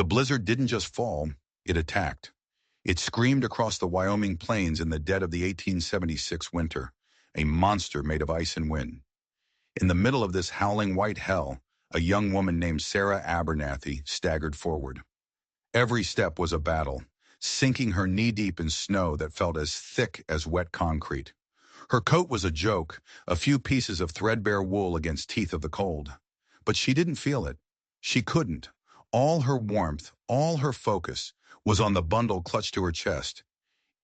The blizzard didn't just fall, it attacked. It screamed across the Wyoming plains in the dead of the 1876 winter, a monster made of ice and wind. In the middle of this howling white hell, a young woman named Sarah Abernathy staggered forward. Every step was a battle, sinking her knee-deep in snow that felt as thick as wet concrete. Her coat was a joke, a few pieces of threadbare wool against teeth of the cold. But she didn't feel it. She couldn't. All her warmth, all her focus, was on the bundle clutched to her chest.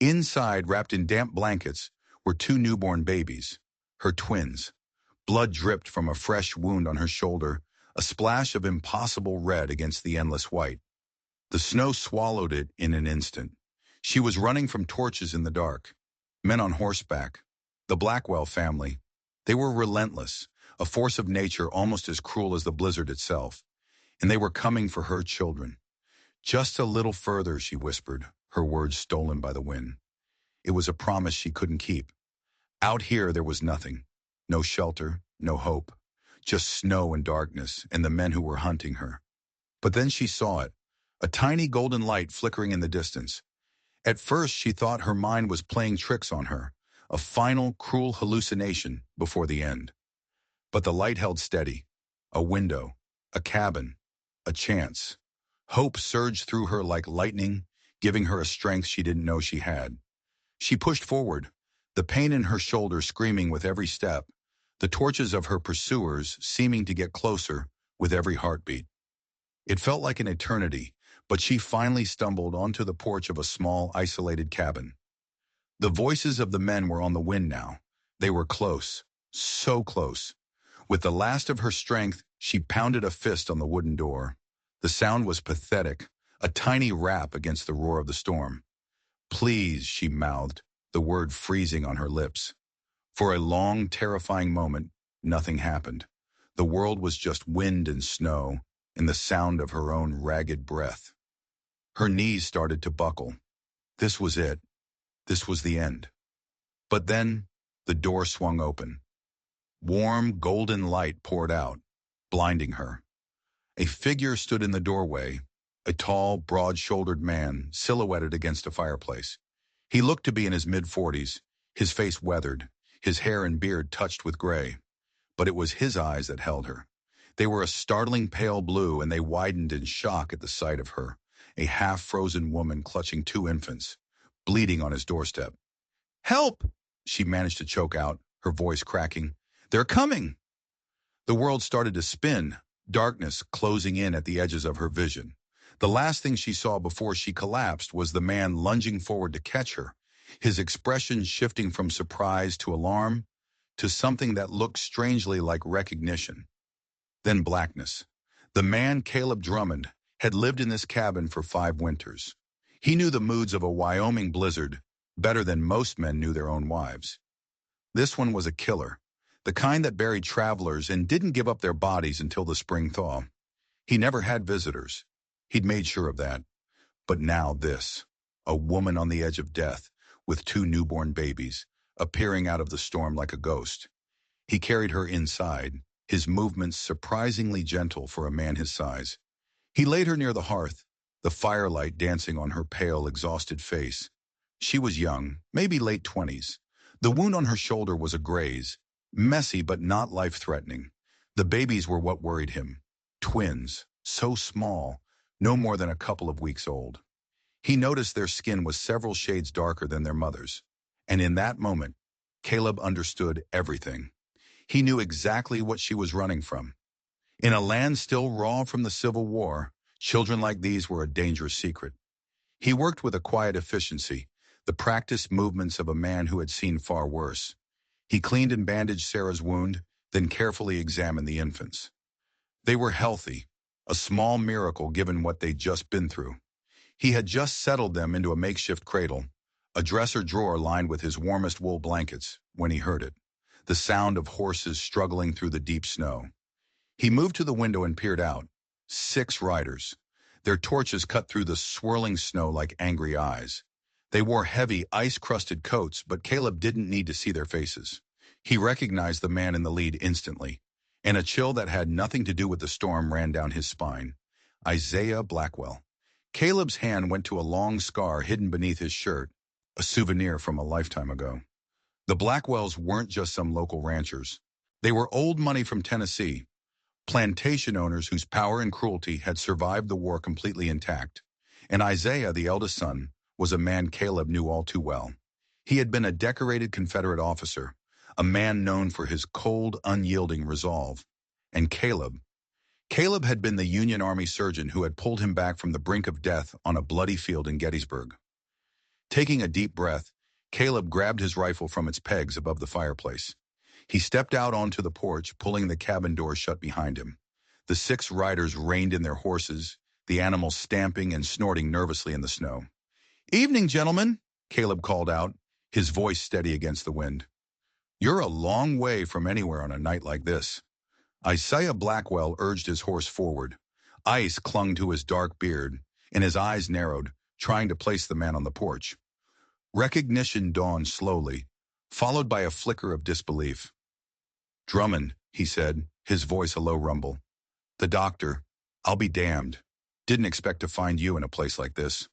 Inside, wrapped in damp blankets, were two newborn babies, her twins. Blood dripped from a fresh wound on her shoulder, a splash of impossible red against the endless white. The snow swallowed it in an instant. She was running from torches in the dark. Men on horseback. The Blackwell family. They were relentless, a force of nature almost as cruel as the blizzard itself. And they were coming for her children. Just a little further, she whispered, her words stolen by the wind. It was a promise she couldn't keep. Out here there was nothing. No shelter, no hope. Just snow and darkness, and the men who were hunting her. But then she saw it, a tiny golden light flickering in the distance. At first she thought her mind was playing tricks on her, a final, cruel hallucination before the end. But the light held steady. A window, a cabin, a chance. Hope surged through her like lightning, giving her a strength she didn't know she had. She pushed forward, the pain in her shoulder screaming with every step, the torches of her pursuers seeming to get closer with every heartbeat. It felt like an eternity, but she finally stumbled onto the porch of a small, isolated cabin. The voices of the men were on the wind now. They were close, so close. With the last of her strength, she pounded a fist on the wooden door. The sound was pathetic, a tiny rap against the roar of the storm. "Please," she mouthed, the word freezing on her lips. For a long, terrifying moment, nothing happened. The world was just wind and snow, and the sound of her own ragged breath. Her knees started to buckle. This was it. This was the end. But then, the door swung open. Warm, golden light poured out, blinding her. A figure stood in the doorway, a tall, broad-shouldered man silhouetted against a fireplace. He looked to be in his mid-40s, his face weathered, his hair and beard touched with gray. But it was his eyes that held her. They were a startling pale blue, and they widened in shock at the sight of her, a half-frozen woman clutching two infants, bleeding on his doorstep. "Help!" she managed to choke out, her voice cracking. "They're coming!" The world started to spin, darkness closing in at the edges of her vision. The last thing she saw before she collapsed was the man lunging forward to catch her, his expression shifting from surprise to alarm to something that looked strangely like recognition. Then blackness. The man, Caleb Drummond, had lived in this cabin for 5 winters. He knew the moods of a Wyoming blizzard better than most men knew their own wives. This one was a killer, the kind that buried travelers and didn't give up their bodies until the spring thaw. He never had visitors. He'd made sure of that. But now this, a woman on the edge of death, with 2 newborn babies, appearing out of the storm like a ghost. He carried her inside, his movements surprisingly gentle for a man his size. He laid her near the hearth, the firelight dancing on her pale, exhausted face. She was young, maybe late 20s. The wound on her shoulder was a graze, messy but not life-threatening. The babies were what worried him. Twins, so small, no more than a couple of weeks old. He noticed their skin was several shades darker than their mother's. And in that moment, Caleb understood everything. He knew exactly what she was running from. In a land still raw from the Civil War, children like these were a dangerous secret. He worked with a quiet efficiency, the practiced movements of a man who had seen far worse. He cleaned and bandaged Sarah's wound, then carefully examined the infants. They were healthy, a small miracle given what they'd just been through. He had just settled them into a makeshift cradle, a dresser drawer lined with his warmest wool blankets, when he heard it, the sound of horses struggling through the deep snow. He moved to the window and peered out. 6 riders. Their torches cut through the swirling snow like angry eyes. They wore heavy, ice-crusted coats, but Caleb didn't need to see their faces. He recognized the man in the lead instantly, and a chill that had nothing to do with the storm ran down his spine. Isaiah Blackwell. Caleb's hand went to a long scar hidden beneath his shirt, a souvenir from a lifetime ago. The Blackwells weren't just some local ranchers. They were old money from Tennessee, plantation owners whose power and cruelty had survived the war completely intact. And Isaiah, the eldest son, was a man Caleb knew all too well. He had been a decorated Confederate officer, a man known for his cold, unyielding resolve. And Caleb had been the Union Army surgeon who had pulled him back from the brink of death on a bloody field in Gettysburg. Taking a deep breath, Caleb grabbed his rifle from its pegs above the fireplace. He stepped out onto the porch, pulling the cabin door shut behind him. The 6 riders reined in their horses, the animals stamping and snorting nervously in the snow. "Evening, gentlemen," Caleb called out, his voice steady against the wind. "You're a long way from anywhere on a night like this." Isaiah Blackwell urged his horse forward. Ice clung to his dark beard, and his eyes narrowed, trying to place the man on the porch. Recognition dawned slowly, followed by a flicker of disbelief. "Drummond," he said, his voice a low rumble. "The doctor. I'll be damned. Didn't expect to find you in a place like this."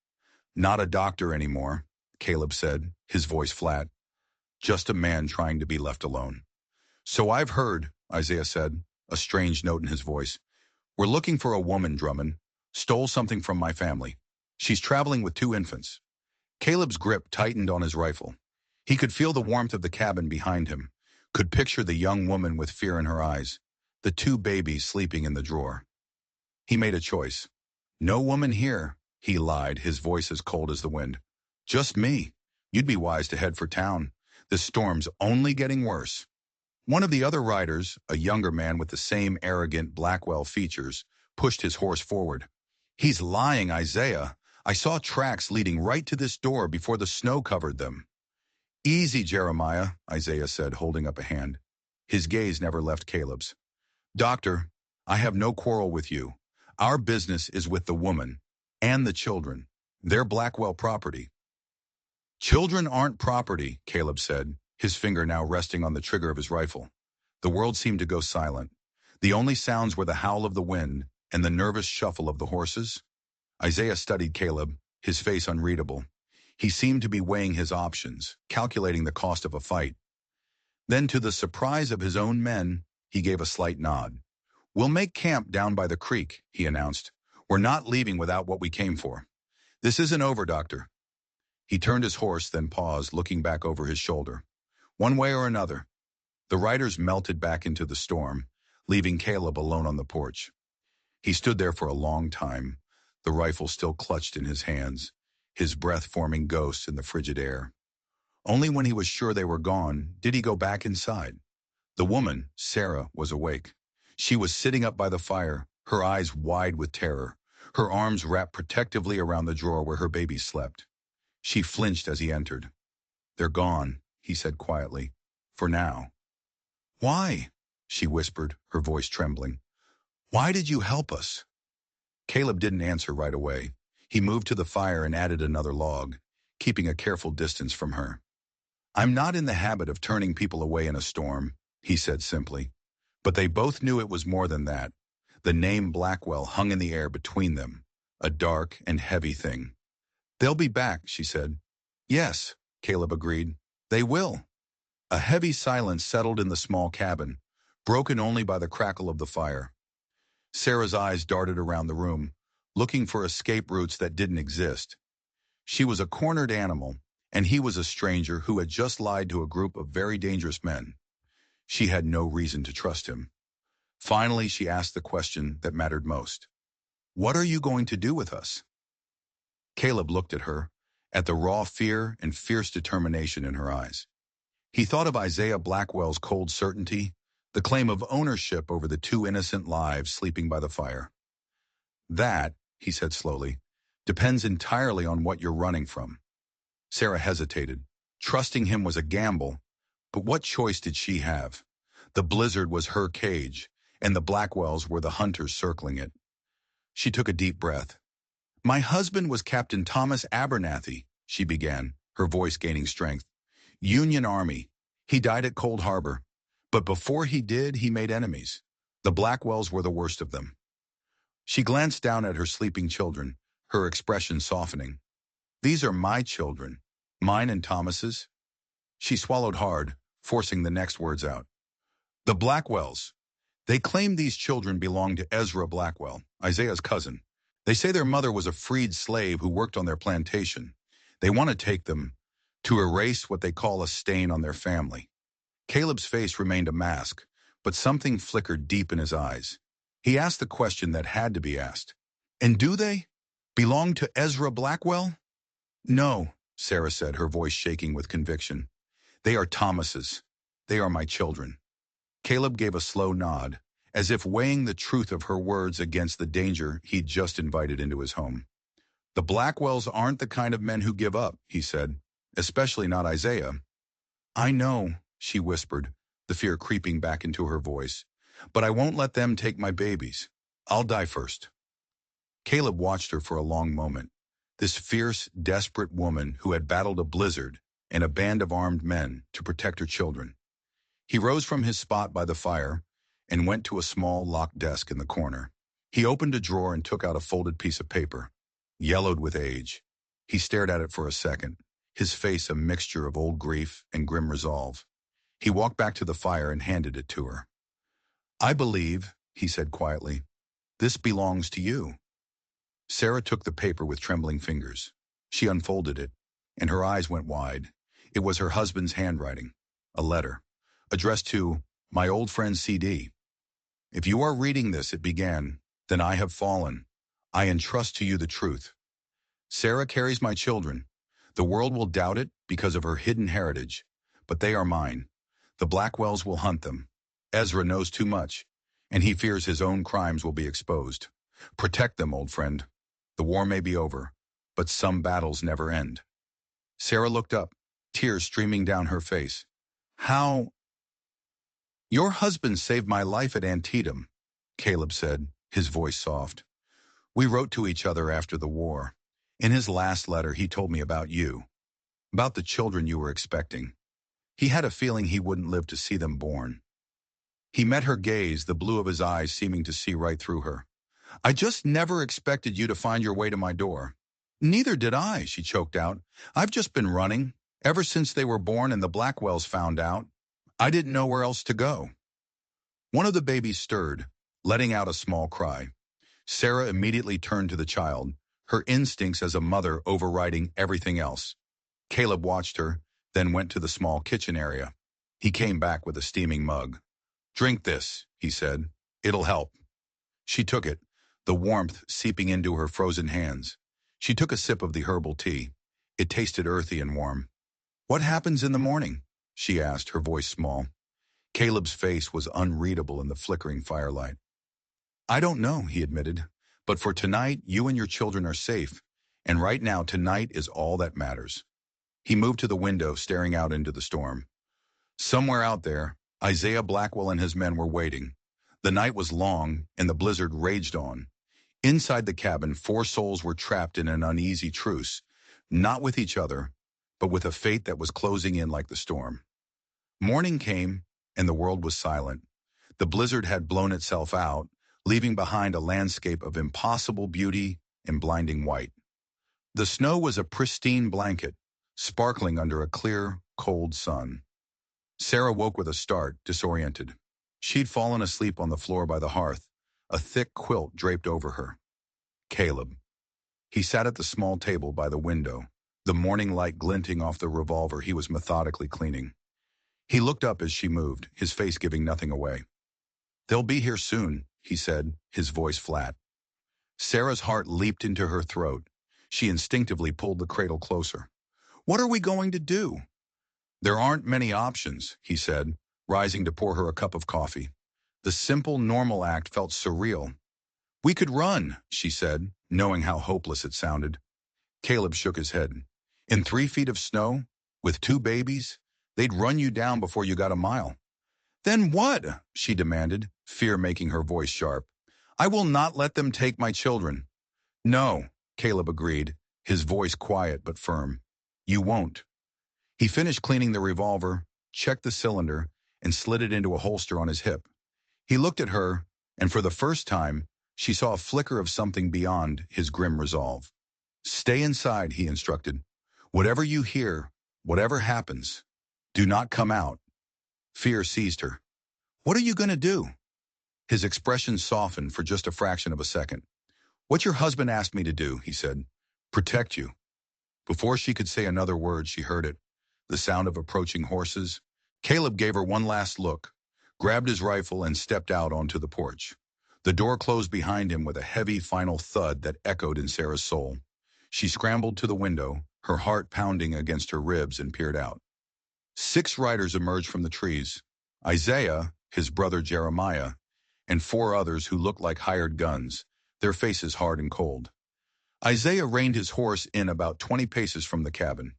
"Not a doctor anymore," Caleb said, his voice flat. "Just a man trying to be left alone." "So I've heard," Isaiah said, a strange note in his voice. "We're looking for a woman, Drummond. Stole something from my family. She's traveling with 2 infants." Caleb's grip tightened on his rifle. He could feel the warmth of the cabin behind him, could picture the young woman with fear in her eyes, the 2 babies sleeping in the drawer. He made a choice. "No woman here," he lied, his voice as cold as the wind. "Just me. You'd be wise to head for town. The storm's only getting worse." One of the other riders, a younger man with the same arrogant Blackwell features, pushed his horse forward. "He's lying, Isaiah. I saw tracks leading right to this door before the snow covered them." "Easy, Jeremiah," Isaiah said, holding up a hand. His gaze never left Caleb's. "Doctor, I have no quarrel with you. Our business is with the woman and the children. They're Blackwell property." "Children aren't property," Caleb said, his finger now resting on the trigger of his rifle. The world seemed to go silent. The only sounds were the howl of the wind and the nervous shuffle of the horses. Isaiah studied Caleb, his face unreadable. He seemed to be weighing his options, calculating the cost of a fight. Then, to the surprise of his own men, he gave a slight nod. "We'll make camp down by the creek," he announced. "We're not leaving without what we came for." "This isn't over, Doctor." He turned his horse, then paused, looking back over his shoulder. "One way or another." The riders melted back into the storm, leaving Caleb alone on the porch. He stood there for a long time, the rifle still clutched in his hands, his breath forming ghosts in the frigid air. Only when he was sure they were gone did he go back inside. The woman, Sarah, was awake. She was sitting up by the fire, her eyes wide with terror, her arms wrapped protectively around the drawer where her baby slept. She flinched as he entered. "They're gone," he said quietly. "For now." "Why?" she whispered, her voice trembling. "Why did you help us?" Caleb didn't answer right away. He moved to the fire and added another log, keeping a careful distance from her. "I'm not in the habit of turning people away in a storm," he said simply. But they both knew it was more than that. The name Blackwell hung in the air between them, a dark and heavy thing. "They'll be back," she said. "Yes," Caleb agreed. "They will." A heavy silence settled in the small cabin, broken only by the crackle of the fire. Sarah's eyes darted around the room, looking for escape routes that didn't exist. She was a cornered animal, and he was a stranger who had just lied to a group of very dangerous men. She had no reason to trust him. Finally, she asked the question that mattered most. "What are you going to do with us?" Caleb looked at her, at the raw fear and fierce determination in her eyes. He thought of Isaiah Blackwell's cold certainty, the claim of ownership over the 2 innocent lives sleeping by the fire. "That," he said slowly, "depends entirely on what you're running from." Sarah hesitated. Trusting him was a gamble, but what choice did she have? The blizzard was her cage, and the Blackwells were the hunters circling it. She took a deep breath. "My husband was Captain Thomas Abernathy," she began, her voice gaining strength. "Union Army. He died at Cold Harbor. But before he did, he made enemies. The Blackwells were the worst of them." She glanced down at her sleeping children, her expression softening. These are my children, mine and Thomas's. She swallowed hard, forcing the next words out. The Blackwells. They claim these children belong to Ezra Blackwell, Isaiah's cousin. They say their mother was a freed slave who worked on their plantation. They want to take them to erase what they call a stain on their family. Caleb's face remained a mask, but something flickered deep in his eyes. He asked the question that had to be asked. And do they belong to Ezra Blackwell? No, Sarah said, her voice shaking with conviction. They are Thomas's. They are my children. Caleb gave a slow nod, as if weighing the truth of her words against the danger he'd just invited into his home. The Blackwells aren't the kind of men who give up, he said, especially not Isaiah. I know, she whispered, the fear creeping back into her voice, but I won't let them take my babies. I'll die first. Caleb watched her for a long moment, this fierce, desperate woman who had battled a blizzard and a band of armed men to protect her children. He rose from his spot by the fire and went to a small locked desk in the corner. He opened a drawer and took out a folded piece of paper, yellowed with age. He stared at it for a second, his face a mixture of old grief and grim resolve. He walked back to the fire and handed it to her. I believe, he said quietly, this belongs to you. Sarah took the paper with trembling fingers. She unfolded it, and her eyes went wide. It was her husband's handwriting, a letter, addressed to my old friend CD. If you are reading this, it began, then I have fallen. I entrust to you the truth. Sarah carries my children. The world will doubt it because of her hidden heritage, but they are mine. The Blackwells will hunt them. Ezra knows too much, and he fears his own crimes will be exposed. Protect them, old friend. The war may be over, but some battles never end. Sarah looked up, tears streaming down her face. How? Your husband saved my life at Antietam, Caleb said, his voice soft. We wrote to each other after the war. In his last letter, he told me about you, about the children you were expecting. He had a feeling he wouldn't live to see them born. He met her gaze, the blue of his eyes seeming to see right through her. I just never expected you to find your way to my door. Neither did I, she choked out. I've just been running, ever since they were born and the Blackwells found out. I didn't know where else to go. One of the babies stirred, letting out a small cry. Sarah immediately turned to the child, her instincts as a mother overriding everything else. Caleb watched her, then went to the small kitchen area. He came back with a steaming mug. Drink this, he said. It'll help. She took it, the warmth seeping into her frozen hands. She took a sip of the herbal tea. It tasted earthy and warm. What happens in the morning? She asked, her voice small. Caleb's face was unreadable in the flickering firelight. I don't know, he admitted, but for tonight, you and your children are safe, and right now, tonight is all that matters. He moved to the window, staring out into the storm. Somewhere out there, Isaiah Blackwell and his men were waiting. The night was long, and the blizzard raged on. Inside the cabin, 4 souls were trapped in an uneasy truce, not with each other, but with a fate that was closing in like the storm. Morning came, and the world was silent. The blizzard had blown itself out, leaving behind a landscape of impossible beauty and blinding white. The snow was a pristine blanket, sparkling under a clear, cold sun. Sarah woke with a start, disoriented. She'd fallen asleep on the floor by the hearth, a thick quilt draped over her. Caleb. He sat at the small table by the window, the morning light glinting off the revolver he was methodically cleaning. He looked up as she moved, his face giving nothing away. They'll be here soon, he said, his voice flat. Sarah's heart leaped into her throat. She instinctively pulled the cradle closer. What are we going to do? There aren't many options, he said, rising to pour her a cup of coffee. The simple, normal act felt surreal. We could run, she said, knowing how hopeless it sounded. Caleb shook his head. In 3 feet of snow, with 2 babies, they'd run you down before you got a mile. Then what? She demanded, fear making her voice sharp. I will not let them take my children. No, Caleb agreed, his voice quiet but firm. You won't. He finished cleaning the revolver, checked the cylinder, and slid it into a holster on his hip. He looked at her, and for the first time, she saw a flicker of something beyond his grim resolve. Stay inside, he instructed. Whatever you hear, whatever happens, do not come out. Fear seized her. What are you going to do? His expression softened for just a fraction of a second. What your husband asked me to do, he said. Protect you. Before she could say another word, she heard it. The sound of approaching horses. Caleb gave her one last look, grabbed his rifle, and stepped out onto the porch. The door closed behind him with a heavy final thud that echoed in Sarah's soul. She scrambled to the window, her heart pounding against her ribs, and peered out. 6 riders emerged from the trees. Isaiah, his brother Jeremiah, and 4 others who looked like hired guns, their faces hard and cold. Isaiah reined his horse in about 20 paces from the cabin.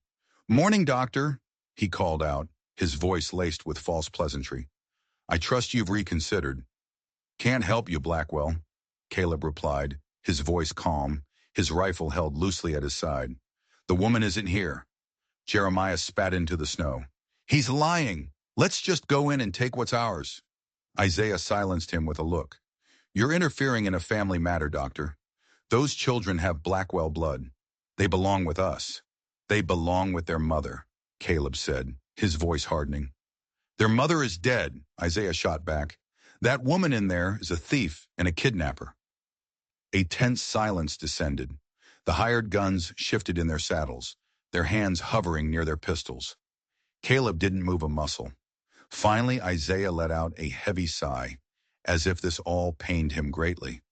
Morning, doctor, he called out, his voice laced with false pleasantry. I trust you've reconsidered. Can't help you, Blackwell, Caleb replied, his voice calm, his rifle held loosely at his side. The woman isn't here. Jeremiah spat into the snow. He's lying. Let's just go in and take what's ours. Isaiah silenced him with a look. You're interfering in a family matter, doctor. Those children have Blackwell blood. They belong with us. They belong with their mother, Caleb said, his voice hardening. Their mother is dead, Isaiah shot back. That woman in there is a thief and a kidnapper. A tense silence descended. The hired guns shifted in their saddles, their hands hovering near their pistols. Caleb didn't move a muscle. Finally, Isaiah let out a heavy sigh, as if this all pained him greatly.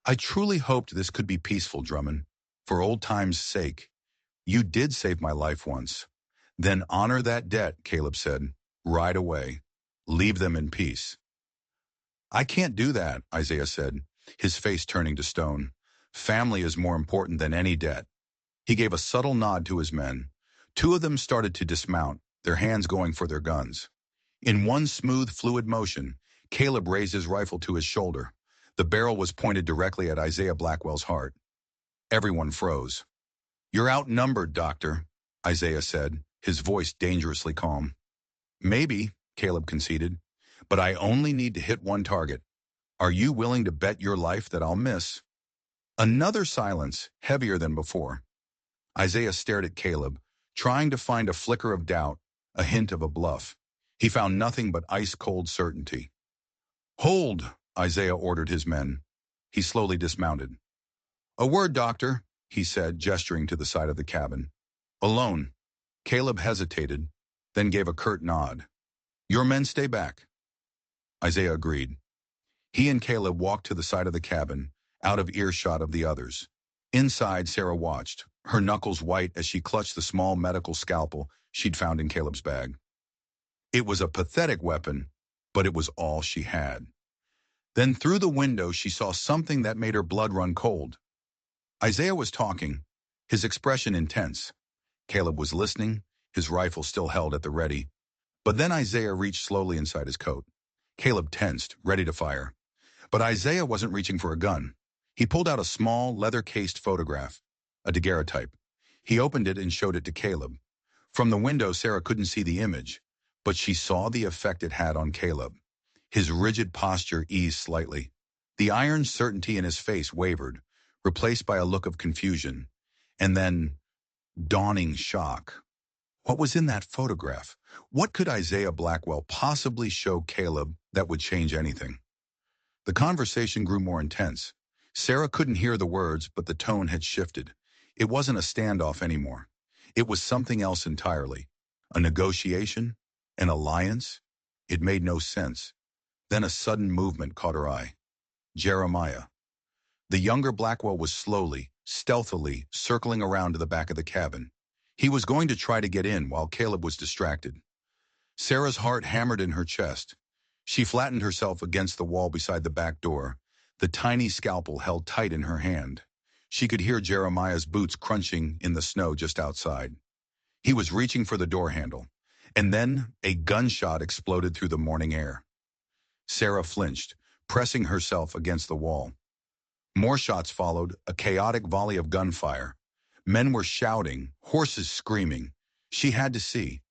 I truly hoped this could be peaceful, Drummond. For old time's sake. You did save my life once. Then honor that debt, Caleb said. Ride away. Leave them in peace. I can't do that, Isaiah said, his face turning to stone. Family is more important than any debt. He gave a subtle nod to his men. 2 of them started to dismount, their hands going for their guns. In one smooth, fluid motion, Caleb raised his rifle to his shoulder. The barrel was pointed directly at Isaiah Blackwell's heart. Everyone froze. You're outnumbered, Doctor, Isaiah said, his voice dangerously calm. Maybe, Caleb conceded, but I only need to hit one target. Are you willing to bet your life that I'll miss? Another silence, heavier than before. Isaiah stared at Caleb, trying to find a flicker of doubt, a hint of a bluff. He found nothing but ice-cold certainty. Hold, Isaiah ordered his men. He slowly dismounted. A word, Doctor, he said, gesturing to the side of the cabin. Alone. Caleb hesitated, then gave a curt nod. Your men stay back. Isaiah agreed. He and Caleb walked to the side of the cabin, out of earshot of the others. Inside, Sarah watched, her knuckles white as she clutched the small medical scalpel she'd found in Caleb's bag. It was a pathetic weapon, but it was all she had. Then through the window she saw something that made her blood run cold. Isaiah was talking, his expression intense. Caleb was listening, his rifle still held at the ready. But then Isaiah reached slowly inside his coat. Caleb tensed, ready to fire. But Isaiah wasn't reaching for a gun. He pulled out a small, leather-cased photograph, a daguerreotype. He opened it and showed it to Caleb. From the window, Sarah couldn't see the image, but she saw the effect it had on Caleb. His rigid posture eased slightly. The iron certainty in his face wavered, replaced by a look of confusion, and then dawning shock. What was in that photograph? What could Isaiah Blackwell possibly show Caleb that would change anything? The conversation grew more intense. Sarah couldn't hear the words, but the tone had shifted. It wasn't a standoff anymore. It was something else entirely. A negotiation? An alliance? It made no sense. Then a sudden movement caught her eye. Jeremiah. The younger Blackwell was slowly, stealthily, circling around to the back of the cabin. He was going to try to get in while Caleb was distracted. Sarah's heart hammered in her chest. She flattened herself against the wall beside the back door, the tiny scalpel held tight in her hand. She could hear Jeremiah's boots crunching in the snow just outside. He was reaching for the door handle, and then a gunshot exploded through the morning air. Sarah flinched, pressing herself against the wall. More shots followed, a chaotic volley of gunfire. Men were shouting, horses screaming. She had to see.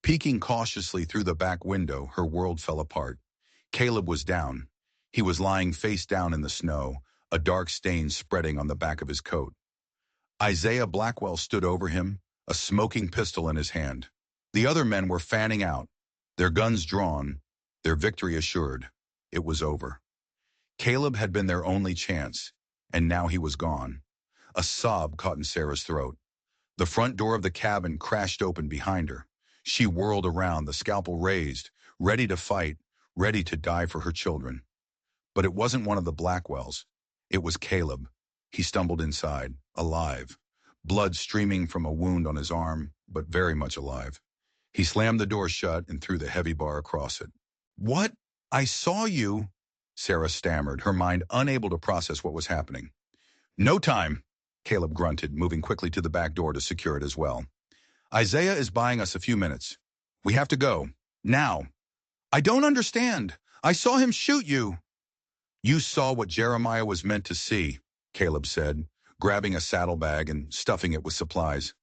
Peeking cautiously through the back window, her world fell apart. Caleb was down. He was lying face down in the snow, a dark stain spreading on the back of his coat. Isaiah Blackwell stood over him, a smoking pistol in his hand. The other men were fanning out, their guns drawn, their victory assured. It was over. Caleb had been their only chance, and now he was gone. A sob caught in Sarah's throat. The front door of the cabin crashed open behind her. She whirled around, the scalpel raised, ready to fight, ready to die for her children. But it wasn't one of the Blackwells. It was Caleb. He stumbled inside, alive, blood streaming from a wound on his arm, but very much alive. He slammed the door shut and threw the heavy bar across it. "What? I saw you," Sarah stammered, her mind unable to process what was happening. "No time," Caleb grunted, moving quickly to the back door to secure it as well. "Isaiah is buying us a few minutes. We have to go. Now." "I don't understand. I saw him shoot you." "You saw what Jeremiah was meant to see," Caleb said, grabbing a saddlebag and stuffing it with supplies.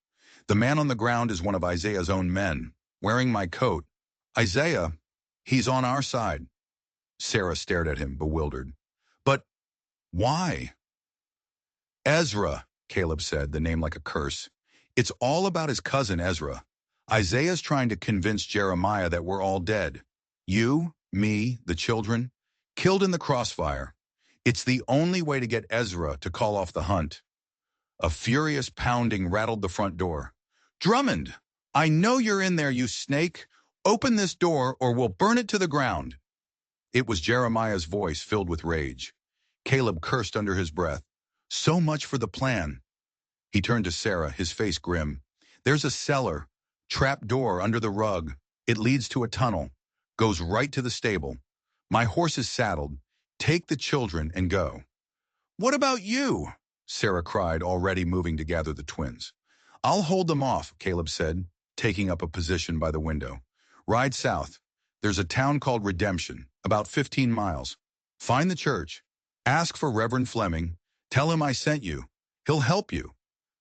"The man on the ground is one of Isaiah's own men, wearing my coat. Isaiah, he's on our side." Sarah stared at him, bewildered. "But why?" "Ezra," Caleb said, the name like a curse. "It's all about his cousin Ezra. Isaiah's trying to convince Jeremiah that we're all dead. You, me, the children, killed in the crossfire. It's the only way to get Ezra to call off the hunt." A furious pounding rattled the front door. "Drummond, I know you're in there, you snake. Open this door or we'll burn it to the ground." It was Jeremiah's voice filled with rage. Caleb cursed under his breath. So much for the plan. He turned to Sarah, his face grim. "There's a cellar, trap door under the rug. It leads to a tunnel, goes right to the stable. My horse is saddled. Take the children and go." "What about you?" Sarah cried, already moving to gather the twins. "I'll hold them off," Caleb said, taking up a position by the window. "Ride south. There's a town called Redemption, about 15 miles. Find the church. Ask for Reverend Fleming. Tell him I sent you. He'll help you."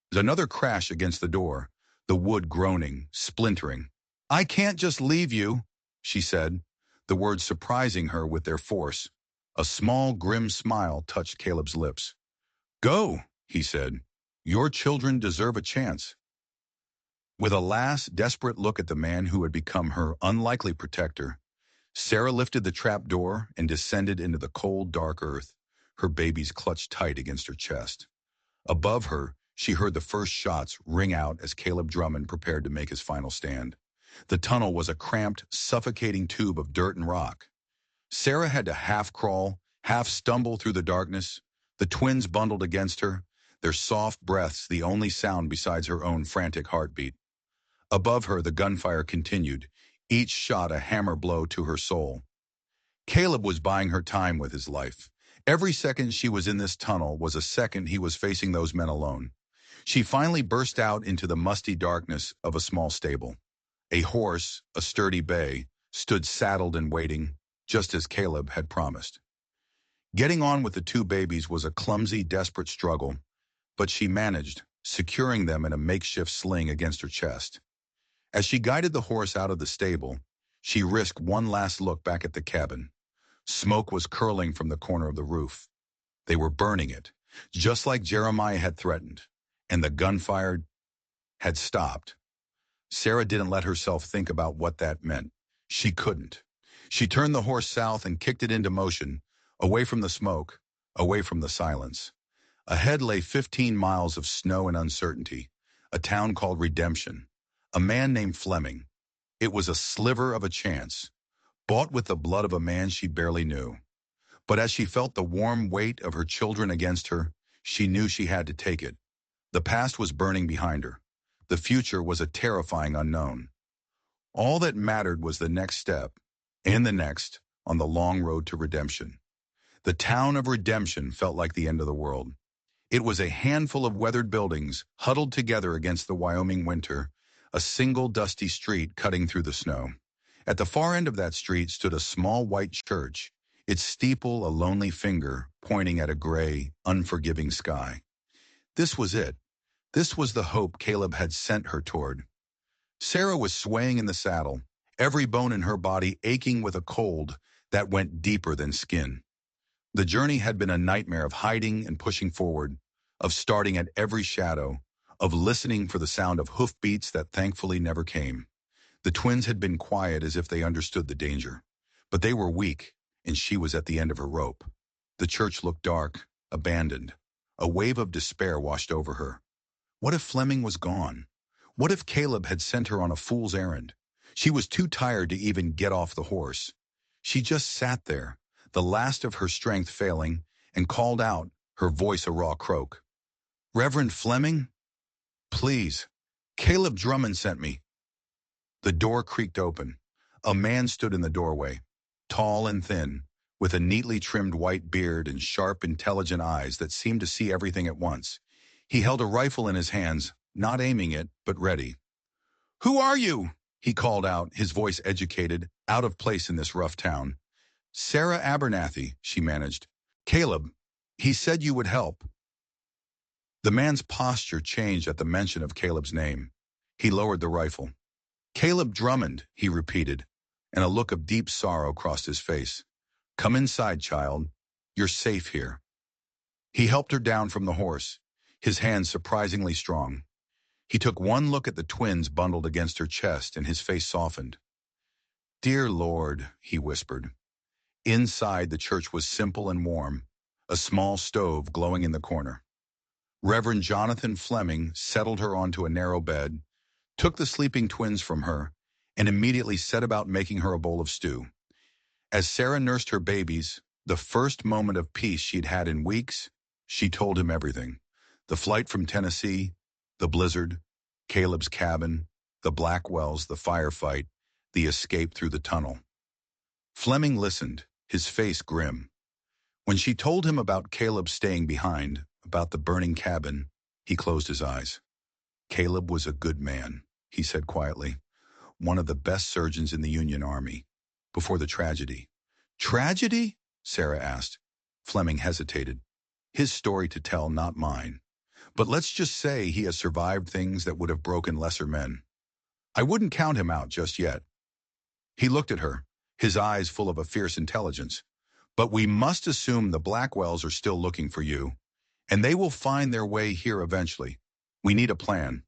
There's another crash against the door, the wood groaning, splintering. "I can't just leave you," she said, the words surprising her with their force. A small, grim smile touched Caleb's lips. "Go," he said. "Your children deserve a chance." With a last, desperate look at the man who had become her unlikely protector, Sarah lifted the trap door and descended into the cold, dark earth, her babies clutched tight against her chest. Above her, she heard the first shots ring out as Caleb Drummond prepared to make his final stand. The tunnel was a cramped, suffocating tube of dirt and rock. Sarah had to half crawl, half stumble through the darkness, the twins bundled against her, their soft breaths the only sound besides her own frantic heartbeat. Above her, the gunfire continued, each shot a hammer blow to her soul. Caleb was buying her time with his life. Every second she was in this tunnel was a second he was facing those men alone. She finally burst out into the musty darkness of a small stable. A horse, a sturdy bay, stood saddled and waiting, just as Caleb had promised. Getting on with the two babies was a clumsy, desperate struggle, but she managed, securing them in a makeshift sling against her chest. As she guided the horse out of the stable, she risked one last look back at the cabin. Smoke was curling from the corner of the roof. They were burning it, just like Jeremiah had threatened, and the gunfire had stopped. Sarah didn't let herself think about what that meant. She couldn't. She turned the horse south and kicked it into motion, away from the smoke, away from the silence. Ahead lay 15 miles of snow and uncertainty, a town called Redemption, a man named Fleming. It was a sliver of a chance, bought with the blood of a man she barely knew. But as she felt the warm weight of her children against her, she knew she had to take it. The past was burning behind her. The future was a terrifying unknown. All that mattered was the next step, and the next, on the long road to redemption. The town of Redemption felt like the end of the world. It was a handful of weathered buildings huddled together against the Wyoming winter, a single dusty street cutting through the snow. At the far end of that street stood a small white church, its steeple a lonely finger pointing at a gray, unforgiving sky. This was it. This was the hope Caleb had sent her toward. Sarah was swaying in the saddle, every bone in her body aching with a cold that went deeper than skin. The journey had been a nightmare of hiding and pushing forward, of starting at every shadow, of listening for the sound of hoofbeats that thankfully never came. The twins had been quiet as if they understood the danger. But they were weak, and she was at the end of her rope. The church looked dark, abandoned. A wave of despair washed over her. What if Fleming was gone? What if Caleb had sent her on a fool's errand? She was too tired to even get off the horse. She just sat there, the last of her strength failing, and called out, her voice a raw croak. "Reverend Fleming? Please. Caleb Drummond sent me." The door creaked open. A man stood in the doorway, tall and thin, with a neatly trimmed white beard and sharp, intelligent eyes that seemed to see everything at once. He held a rifle in his hands, not aiming it, but ready. "Who are you?" he called out, his voice educated, out of place in this rough town. "Sarah Abernathy," she managed. "Caleb, he said you would help." The man's posture changed at the mention of Caleb's name. He lowered the rifle. "Caleb Drummond," he repeated, and a look of deep sorrow crossed his face. "Come inside, child. You're safe here." He helped her down from the horse, his hands surprisingly strong. He took one look at the twins bundled against her chest, and his face softened. "Dear Lord," he whispered. Inside, the church was simple and warm, a small stove glowing in the corner. Reverend Jonathan Fleming settled her onto a narrow bed, took the sleeping twins from her, and immediately set about making her a bowl of stew. As Sarah nursed her babies, the first moment of peace she'd had in weeks, she told him everything. The flight from Tennessee, the blizzard, Caleb's cabin, the Blackwells, the firefight, the escape through the tunnel. Fleming listened, his face grim. When she told him about Caleb staying behind, about the burning cabin, he closed his eyes. "Caleb was a good man," he said quietly. "One of the best surgeons in the Union Army. Before the tragedy." "Tragedy?" Sarah asked. Fleming hesitated. "His story to tell, not mine. But let's just say he has survived things that would have broken lesser men. I wouldn't count him out just yet." He looked at her, his eyes full of a fierce intelligence. "But we must assume the Blackwells are still looking for you, and they will find their way here eventually. We need a plan."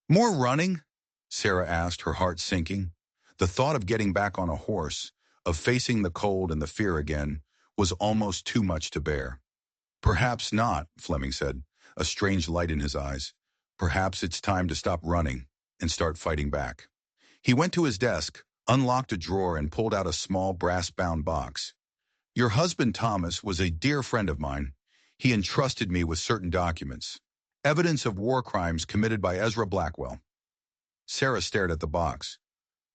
"More running?" Sarah asked, her heart sinking. The thought of getting back on a horse, of facing the cold and the fear again, was almost too much to bear. "Perhaps not," Fleming said, a strange light in his eyes. "Perhaps it's time to stop running and start fighting back." He went to his desk, unlocked a drawer, and pulled out a small brass-bound box. "Your husband, Thomas, was a dear friend of mine. He entrusted me with certain documents. Evidence of war crimes committed by Ezra Blackwell." Sarah stared at the box.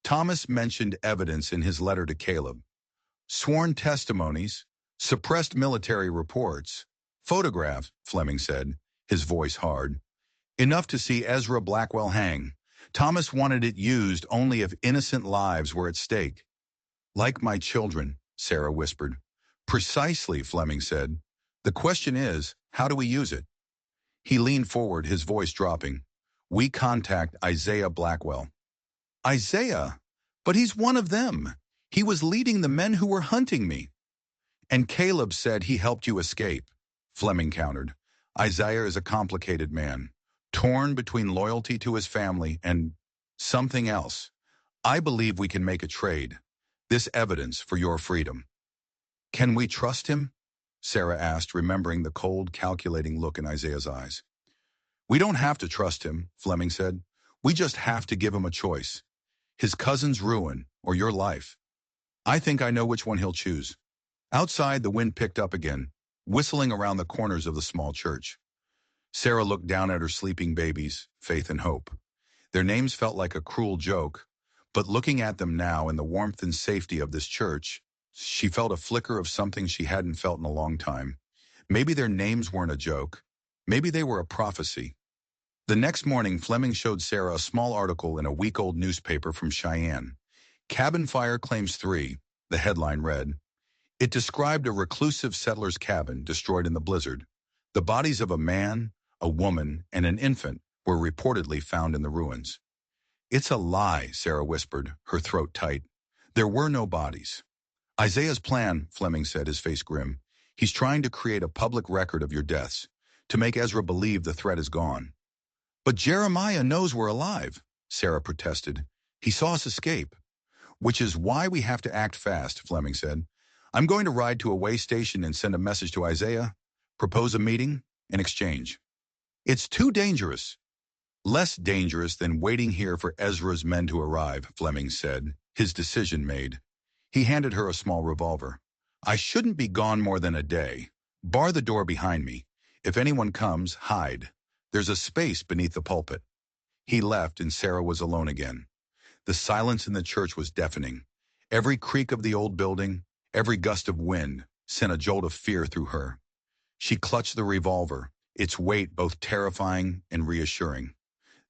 Thomas mentioned evidence in his letter to Caleb. "Sworn testimonies, suppressed military reports, photographs," Fleming said, his voice hard. "Enough to see Ezra Blackwell hang. Thomas wanted it used only if innocent lives were at stake." "Like my children," Sarah whispered. "Precisely," Fleming said. "The question is, how do we use it?" He leaned forward, his voice dropping. "We contact Isaiah Blackwell." "Isaiah? But he's one of them. He was leading the men who were hunting me." "And Caleb said he helped you escape," Fleming countered. "Isaiah is a complicated man, torn between loyalty to his family and something else. I believe we can make a trade. This evidence for your freedom." "Can we trust him?" Sarah asked, remembering the cold, calculating look in Isaiah's eyes. "We don't have to trust him," Fleming said. "We just have to give him a choice. His cousin's ruin or your life. I think I know which one he'll choose." Outside, the wind picked up again, whistling around the corners of the small church. Sarah looked down at her sleeping babies, Faith and Hope. Their names felt like a cruel joke, but looking at them now in the warmth and safety of this church, she felt a flicker of something she hadn't felt in a long time. Maybe their names weren't a joke. Maybe they were a prophecy. The next morning, Fleming showed Sarah a small article in a week-old newspaper from Cheyenne. "Cabin Fire Claims 3, the headline read. It described a reclusive settler's cabin destroyed in the blizzard. The bodies of a man, a woman, and an infant were reportedly found in the ruins. "It's a lie," Sarah whispered, her throat tight. "There were no bodies." "Isaiah's plan," Fleming said, his face grim. "He's trying to create a public record of your deaths, to make Ezra believe the threat is gone." But Jeremiah knows we're alive, Sarah protested. He saw us escape. Which is why we have to act fast, Fleming said. I'm going to ride to a way station and send a message to Isaiah, propose a meeting, and exchange. It's too dangerous. Less dangerous than waiting here for Ezra's men to arrive, Fleming said, his decision made. He handed her a small revolver. I shouldn't be gone more than a day. Bar the door behind me. If anyone comes, hide. There's a space beneath the pulpit. He left and Sarah was alone again. The silence in the church was deafening. Every creak of the old building, every gust of wind, sent a jolt of fear through her. She clutched the revolver, its weight both terrifying and reassuring.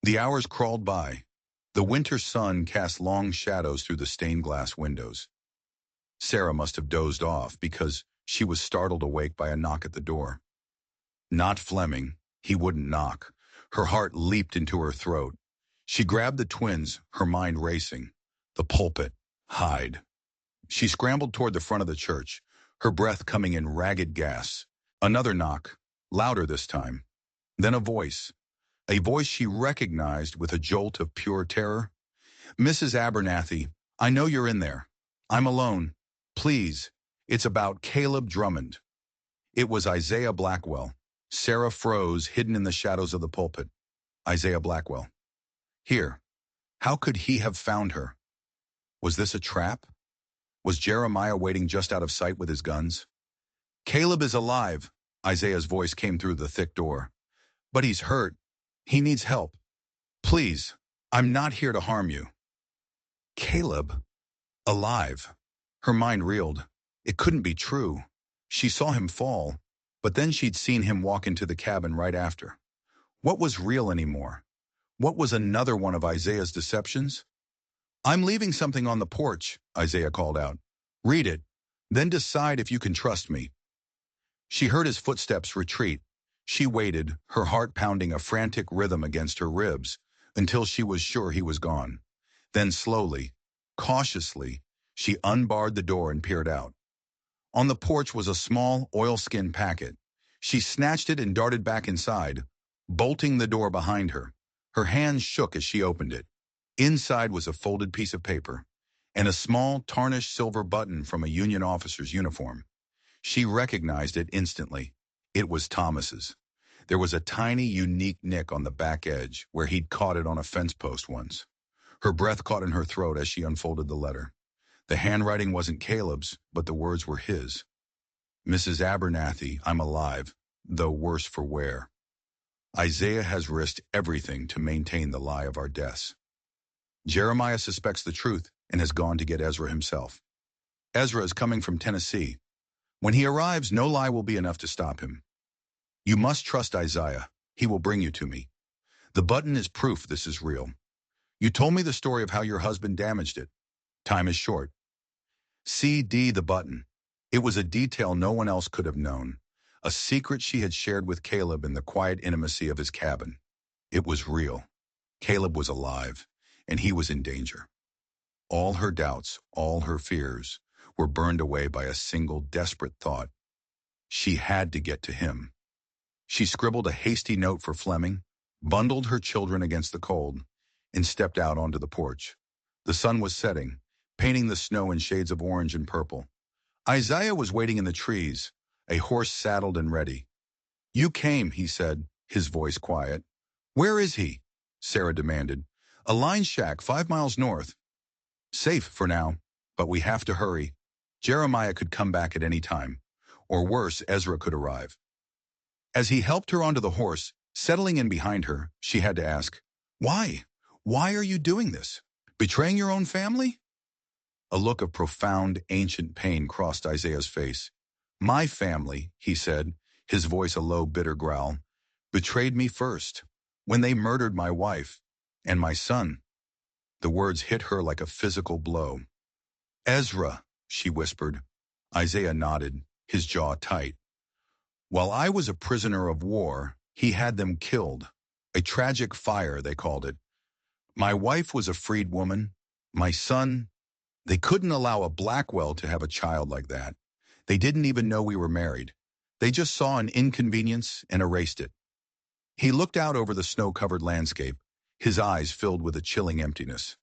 The hours crawled by. The winter sun cast long shadows through the stained glass windows. Sarah must have dozed off because she was startled awake by a knock at the door. Not Fleming. He wouldn't knock. Her heart leaped into her throat. She grabbed the twins, her mind racing. The pulpit. Hide. She scrambled toward the front of the church, her breath coming in ragged gasps. Another knock, louder this time. Then a voice she recognized with a jolt of pure terror. Mrs. Abernathy, I know you're in there. I'm alone. Please, it's about Caleb Drummond. It was Isaiah Blackwell. Sarah froze, hidden in the shadows of the pulpit. Isaiah Blackwell. Here. How could he have found her? Was this a trap? Was Jeremiah waiting just out of sight with his guns? Caleb is alive, Isaiah's voice came through the thick door. But he's hurt. He needs help. Please, I'm not here to harm you. Caleb? Alive. Her mind reeled. It couldn't be true. She saw him fall, but then she'd seen him walk into the cabin right after. What was real anymore? What was another one of Isaiah's deceptions? I'm leaving something on the porch, Isaiah called out. Read it, then decide if you can trust me. She heard his footsteps retreat. She waited, her heart pounding a frantic rhythm against her ribs, until she was sure he was gone. Then slowly, cautiously, she unbarred the door and peered out. On the porch was a small, oilskin packet. She snatched it and darted back inside, bolting the door behind her. Her hands shook as she opened it. Inside was a folded piece of paper, and a small, tarnished silver button from a Union officer's uniform. She recognized it instantly. It was Thomas's. There was a tiny, unique nick on the back edge where he'd caught it on a fence post once. Her breath caught in her throat as she unfolded the letter. The handwriting wasn't Caleb's, but the words were his. Mrs. Abernathy, I'm alive, though worse for wear. Isaiah has risked everything to maintain the lie of our deaths. Jeremiah suspects the truth and has gone to get Ezra himself. Ezra is coming from Tennessee. When he arrives, no lie will be enough to stop him. You must trust Isaiah. He will bring you to me. The button is proof this is real. You told me the story of how your husband damaged it. Time is short. CD the button. It was a detail no one else could have known. A secret she had shared with Caleb in the quiet intimacy of his cabin. It was real. Caleb was alive, and he was in danger. All her doubts, all her fears, were burned away by a single desperate thought. She had to get to him. She scribbled a hasty note for Fleming, bundled her children against the cold, and stepped out onto the porch. The sun was setting, painting the snow in shades of orange and purple. Isaiah was waiting in the trees, a horse saddled and ready. You came, he said, his voice quiet. Where is he? Sarah demanded. A line shack 5 miles north. Safe for now, but we have to hurry. Jeremiah could come back at any time, or worse, Ezra could arrive. As he helped her onto the horse, settling in behind her, she had to ask, Why? Why are you doing this? Betraying your own family? A look of profound, ancient pain crossed Isaiah's face. My family, he said, his voice a low, bitter growl, betrayed me first, when they murdered my wife and my son. The words hit her like a physical blow. Ezra, she whispered. Isaiah nodded, his jaw tight. While I was a prisoner of war, he had them killed. A tragic fire, they called it. My wife was a freed woman. My son, they couldn't allow a Blackwell to have a child like that. They didn't even know we were married. They just saw an inconvenience and erased it. He looked out over the snow-covered landscape, his eyes filled with a chilling emptiness.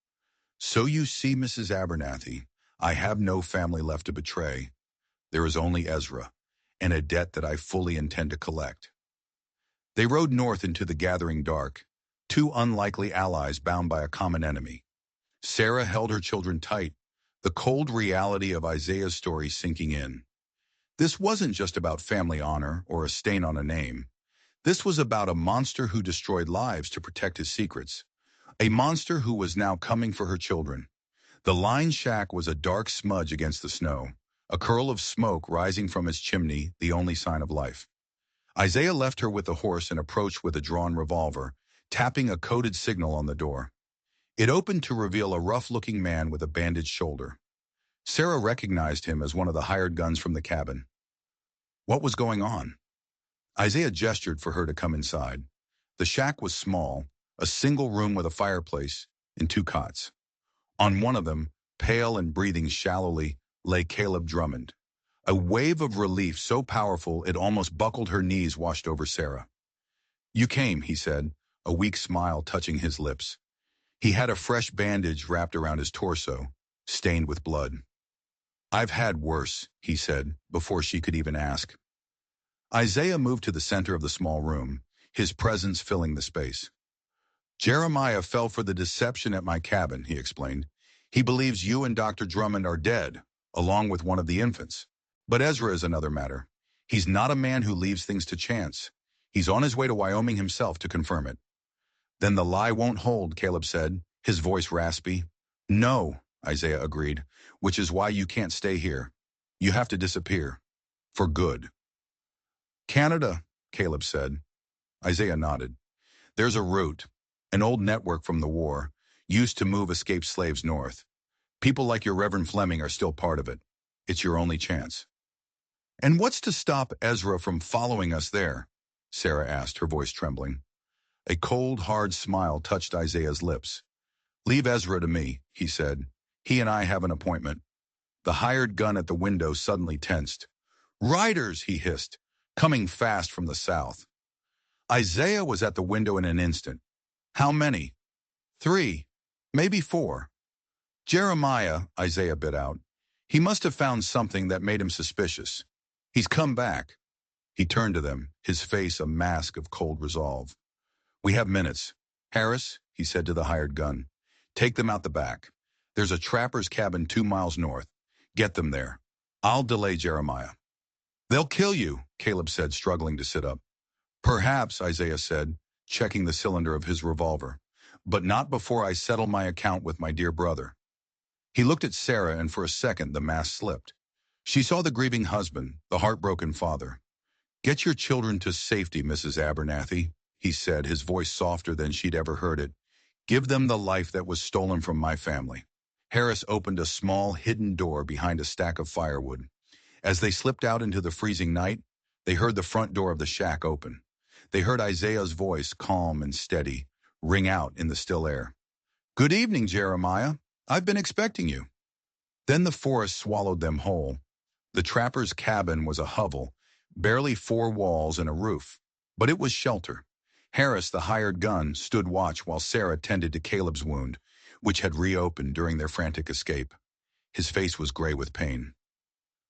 So you see, Mrs. Abernathy, I have no family left to betray. There is only Ezra, and a debt that I fully intend to collect. They rode north into the gathering dark, two unlikely allies bound by a common enemy. Sarah held her children tight, the cold reality of Isaiah's story sinking in. This wasn't just about family honor or a stain on a name. This was about a monster who destroyed lives to protect his secrets. A monster who was now coming for her children. The Line Shack was a dark smudge against the snow, a curl of smoke rising from its chimney, the only sign of life. Isaiah left her with the horse and approached with a drawn revolver, tapping a coded signal on the door. It opened to reveal a rough-looking man with a bandaged shoulder. Sarah recognized him as one of the hired guns from the cabin. What was going on? Isaiah gestured for her to come inside. The shack was small, a single room with a fireplace and two cots. On one of them, pale and breathing shallowly, lay Caleb Drummond. A wave of relief so powerful it almost buckled her knees washed over Sarah. You came, he said, a weak smile touching his lips. He had a fresh bandage wrapped around his torso, stained with blood. I've had worse, he said, before she could even ask. Isaiah moved to the center of the small room, his presence filling the space. Jeremiah fell for the deception at my cabin, he explained. He believes you and Dr. Drummond are dead, along with one of the infants. But Ezra is another matter. He's not a man who leaves things to chance. He's on his way to Wyoming himself to confirm it. Then the lie won't hold, Caleb said, his voice raspy. No, Isaiah agreed, which is why you can't stay here. You have to disappear. For good. Canada, Caleb said. Isaiah nodded. There's a route, an old network from the war, used to move escaped slaves north. People like your Reverend Fleming are still part of it. It's your only chance. And what's to stop Ezra from following us there? Sarah asked, her voice trembling. A cold, hard smile touched Isaiah's lips. Leave Ezra to me, he said. He and I have an appointment. The hired gun at the window suddenly tensed. Riders, he hissed, coming fast from the south. Isaiah was at the window in an instant. How many? 3, maybe 4. Jeremiah, Isaiah bit out. He must have found something that made him suspicious. He's come back. He turned to them, his face a mask of cold resolve. We have minutes. Harris, he said to the hired gun, take them out the back. There's a trapper's cabin 2 miles north. Get them there. I'll delay Jeremiah. They'll kill you, Caleb said, struggling to sit up. Perhaps, Isaiah said, checking the cylinder of his revolver, but not before I settle my account with my dear brother. He looked at Sarah, and for a second the mask slipped. She saw the grieving husband, the heartbroken father. Get your children to safety, Mrs. Abernathy, he said, his voice softer than she'd ever heard it. Give them the life that was stolen from my family. Harris opened a small, hidden door behind a stack of firewood. As they slipped out into the freezing night, they heard the front door of the shack open. They heard Isaiah's voice, calm and steady, ring out in the still air. Good evening, Jeremiah. I've been expecting you. Then the forest swallowed them whole. The trapper's cabin was a hovel, barely 4 walls and a roof, but it was shelter. Harris, the hired gun, stood watch while Sarah tended to Caleb's wound, which had reopened during their frantic escape. His face was gray with pain.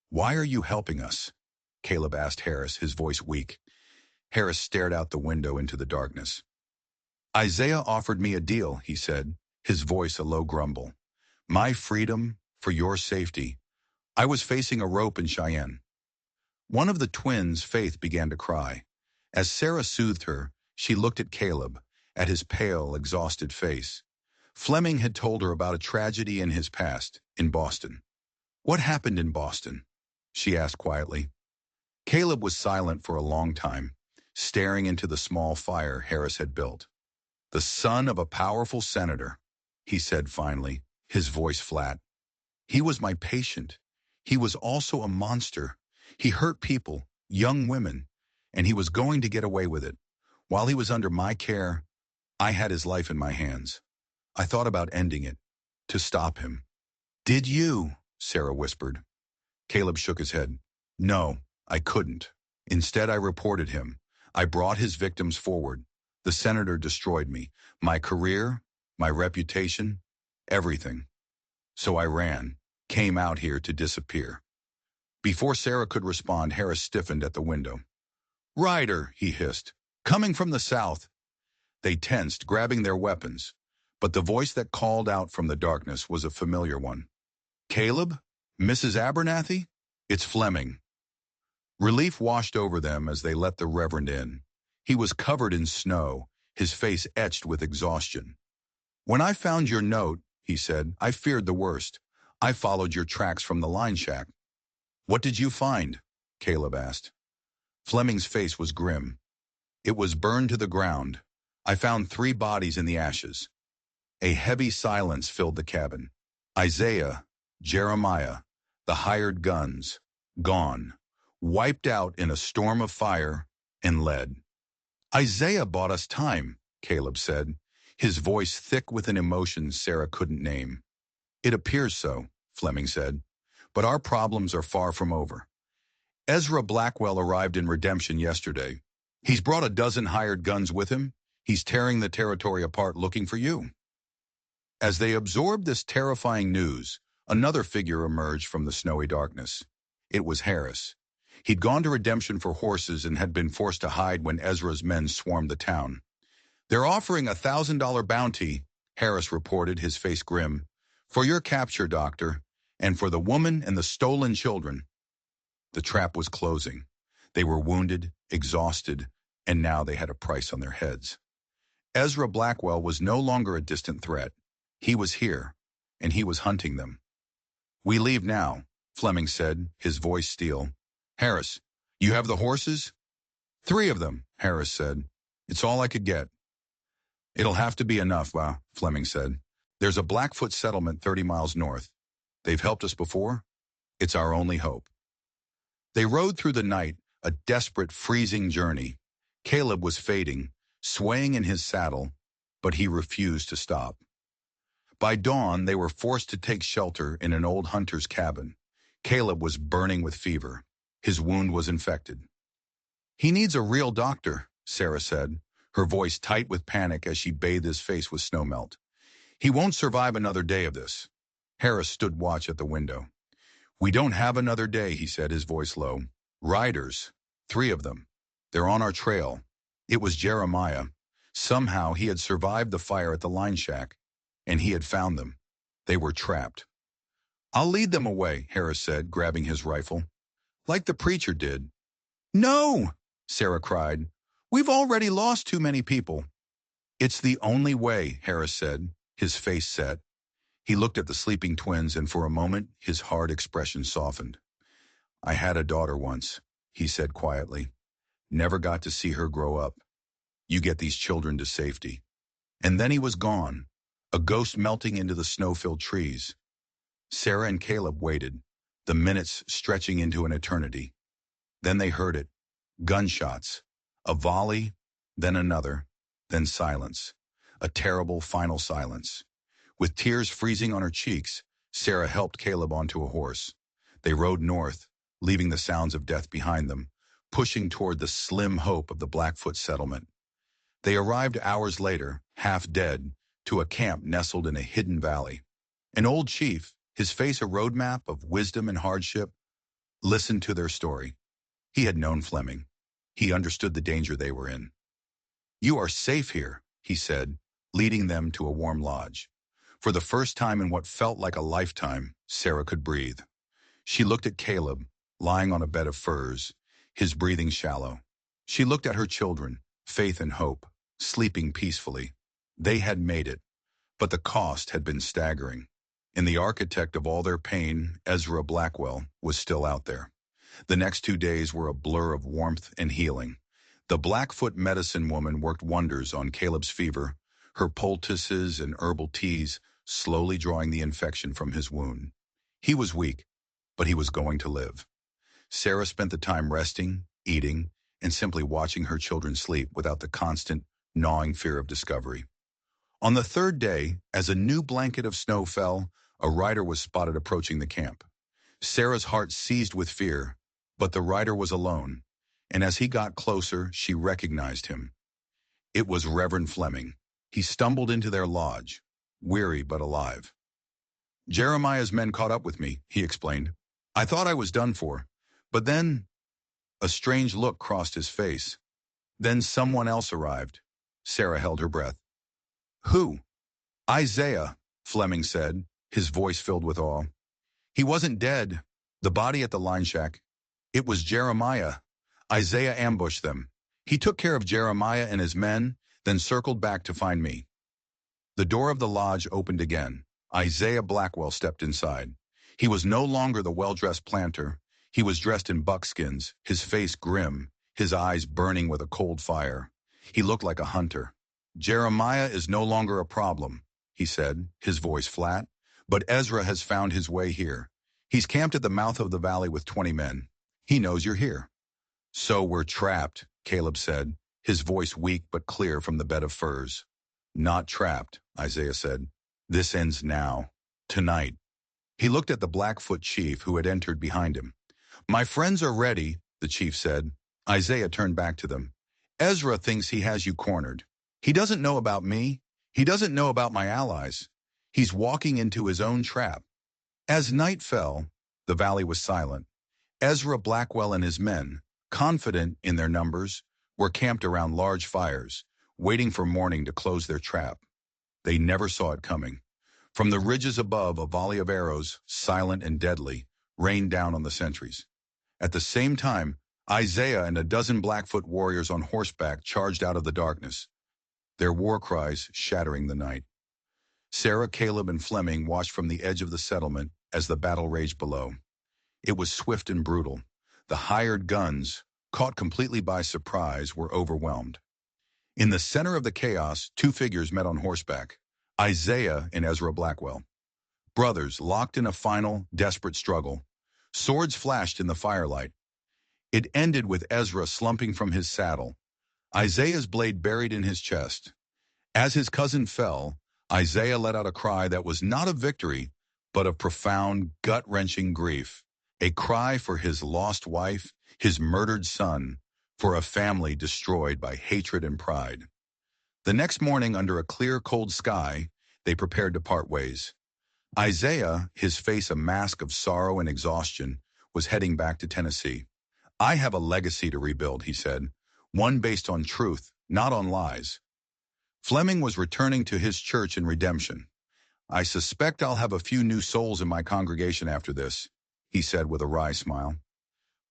Why are you helping us? Caleb asked Harris, his voice weak. Harris stared out the window into the darkness. Isaiah offered me a deal, he said, his voice a low grumble. My freedom for your safety. I was facing a rope in Cheyenne. One of the twins, Faith, began to cry. As Sarah soothed her, she looked at Caleb, at his pale, exhausted face. Fleming had told her about a tragedy in his past, in Boston. What happened in Boston? She asked quietly. Caleb was silent for a long time, staring into the small fire Harris had built. The son of a powerful senator, he said finally, his voice flat. He was my patient. He was also a monster. He hurt people, young women, and he was going to get away with it. While he was under my care, I had his life in my hands. I thought about ending it, to stop him. Did you? Sarah whispered. Caleb shook his head. No, I couldn't. Instead, I reported him. I brought his victims forward, The senator destroyed me. My career, my reputation, everything. So I ran, came out here to disappear. Before Sarah could respond, Harris stiffened at the window. Ryder, he hissed. Coming from the south. They tensed, grabbing their weapons. But the voice that called out from the darkness was a familiar one. Caleb? Mrs. Abernathy? It's Fleming. Relief washed over them as they let the Reverend in. He was covered in snow, his face etched with exhaustion. When I found your note, he said, I feared the worst. I followed your tracks from the line shack. What did you find? Caleb asked. Fleming's face was grim. It was burned to the ground. I found 3 bodies in the ashes. A heavy silence filled the cabin. Isaiah, Jeremiah, the hired guns, gone, wiped out in a storm of fire and lead. Isaiah bought us time, Caleb said, his voice thick with an emotion Sarah couldn't name. It appears so, Fleming said, but our problems are far from over. Ezra Blackwell arrived in Redemption yesterday. He's brought a dozen hired guns with him. He's tearing the territory apart looking for you. As they absorbed this terrifying news, another figure emerged from the snowy darkness. It was Harris. He'd gone to Redemption for horses and had been forced to hide when Ezra's men swarmed the town. They're offering a $1,000 bounty, Harris reported, his face grim, for your capture, Doctor, and for the woman and the stolen children. The trap was closing. They were wounded, exhausted, and now they had a price on their heads. Ezra Blackwell was no longer a distant threat. He was here, and he was hunting them. We leave now, Fleming said, his voice steel. Harris, you have the horses? 3 of them, Harris said. It's all I could get. It'll have to be enough, Fleming said. There's a Blackfoot settlement 30 miles north. They've helped us before. It's our only hope. They rode through the night, a desperate, freezing journey. Caleb was fading, swaying in his saddle, but he refused to stop. By dawn, they were forced to take shelter in an old hunter's cabin. Caleb was burning with fever. His wound was infected. He needs a real doctor, Sarah said, her voice tight with panic as she bathed his face with snowmelt. He won't survive another day of this. Harris stood watch at the window. We don't have another day, he said, his voice low. Riders, 3 of them. They're on our trail. It was Jeremiah. Somehow he had survived the fire at the line shack, and he had found them. They were trapped. I'll lead them away, Harris said, grabbing his rifle. Like the preacher did. No, Sarah cried. We've already lost too many people. It's the only way, Harris said, his face set. He looked at the sleeping twins, and for a moment, his hard expression softened. I had a daughter once, he said quietly. Never got to see her grow up. You get these children to safety. And then he was gone, a ghost melting into the snow-filled trees. Sarah and Caleb waited, the minutes stretching into an eternity. Then they heard it. Gunshots. A volley, then another, then silence. A terrible final silence. With tears freezing on her cheeks, Sarah helped Caleb onto a horse. They rode north, leaving the sounds of death behind them, pushing toward the slim hope of the Blackfoot settlement. They arrived hours later, half dead, to a camp nestled in a hidden valley. An old chief, his face a roadmap of wisdom and hardship, listened to their story. He had known Fleming. He understood the danger they were in. You are safe here, he said, leading them to a warm lodge. For the first time in what felt like a lifetime, Sarah could breathe. She looked at Caleb, lying on a bed of furs, his breathing shallow. She looked at her children, Faith and Hope, sleeping peacefully. They had made it, but the cost had been staggering. And the architect of all their pain, Ezra Blackwell, was still out there. The next 2 days were a blur of warmth and healing. The Blackfoot medicine woman worked wonders on Caleb's fever, her poultices and herbal teas slowly drawing the infection from his wound. He was weak, but he was going to live. Sarah spent the time resting, eating, and simply watching her children sleep without the constant, gnawing fear of discovery. On the 3rd day, as a new blanket of snow fell, a rider was spotted approaching the camp. Sarah's heart seized with fear, but the rider was alone, and as he got closer, she recognized him. It was Reverend Fleming. He stumbled into their lodge, weary but alive. Jeremiah's men caught up with me, he explained. I thought I was done for, but then a strange look crossed his face. Then someone else arrived. Sarah held her breath. Who? Isaiah, Fleming said, his voice filled with awe. He wasn't dead. The body at the line shack. It was Jeremiah. Isaiah ambushed them. He took care of Jeremiah and his men, then circled back to find me. The door of the lodge opened again. Isaiah Blackwell stepped inside. He was no longer the well-dressed planter. He was dressed in buckskins, his face grim, his eyes burning with a cold fire. He looked like a hunter. Jeremiah is no longer a problem, he said, his voice flat. But Ezra has found his way here. He's camped at the mouth of the valley with 20 men. He knows you're here. So we're trapped, Caleb said, his voice weak but clear from the bed of furs. Not trapped, Isaiah said. This ends now. Tonight. He looked at the Blackfoot chief who had entered behind him. My friends are ready, the chief said. Isaiah turned back to them. Ezra thinks he has you cornered. He doesn't know about me. He doesn't know about my allies. He's walking into his own trap. As night fell, the valley was silent. Ezra Blackwell and his men, confident in their numbers, were camped around large fires, waiting for morning to close their trap. They never saw it coming. From the ridges above, a volley of arrows, silent and deadly, rained down on the sentries. At the same time, Isaiah and a dozen Blackfoot warriors on horseback charged out of the darkness, their war cries shattering the night. Sarah, Caleb, and Fleming watched from the edge of the settlement as the battle raged below. It was swift and brutal. The hired guns, caught completely by surprise, were overwhelmed. In the center of the chaos, two figures met on horseback, Isaiah and Ezra Blackwell. Brothers locked in a final, desperate struggle. Swords flashed in the firelight. It ended with Ezra slumping from his saddle, Isaiah's blade buried in his chest. As his cousin fell, Isaiah let out a cry that was not of victory, but of profound, gut-wrenching grief. A cry for his lost wife, his murdered son, for a family destroyed by hatred and pride. The next morning, under a clear, cold sky, they prepared to part ways. Isaiah, his face a mask of sorrow and exhaustion, was heading back to Tennessee. I have a legacy to rebuild, he said, one based on truth, not on lies. Fleming was returning to his church in redemption. I suspect I'll have a few new souls in my congregation after this, he said with a wry smile.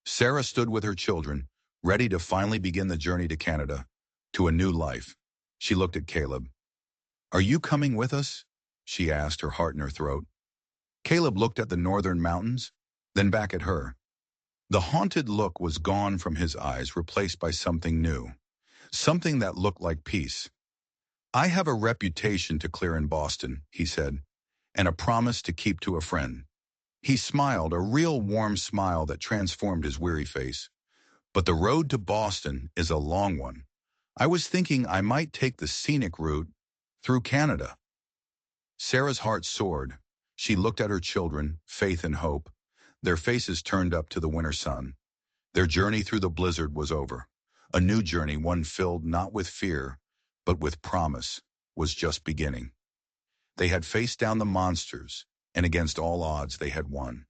Sarah stood with her children, ready to finally begin the journey to Canada, to a new life. She looked at Caleb. Are you coming with us? She asked, her heart in her throat. Caleb looked at the northern mountains, then back at her. The haunted look was gone from his eyes, replaced by something new, something that looked like peace. I have a reputation to clear in Boston, he said, and a promise to keep to a friend. He smiled, a real warm smile that transformed his weary face. But the road to Boston is a long one. I was thinking I might take the scenic route through Canada. Sarah's heart soared. She looked at her children, faith and hope, their faces turned up to the winter sun. Their journey through the blizzard was over. A new journey, one filled not with fear, but with promise, was just beginning. They had faced down the monsters, and against all odds they had won.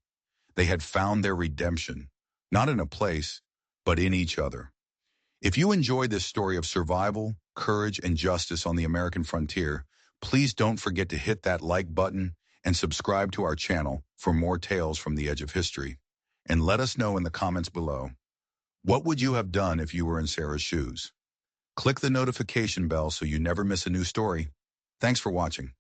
They had found their redemption, not in a place, but in each other. If you enjoyed this story of survival, courage, and justice on the American frontier, please don't forget to hit that like button and subscribe to our channel for more tales from the edge of history. And let us know in the comments below, what would you have done if you were in Sarah's shoes? Click the notification bell so you never miss a new story. Thanks for watching.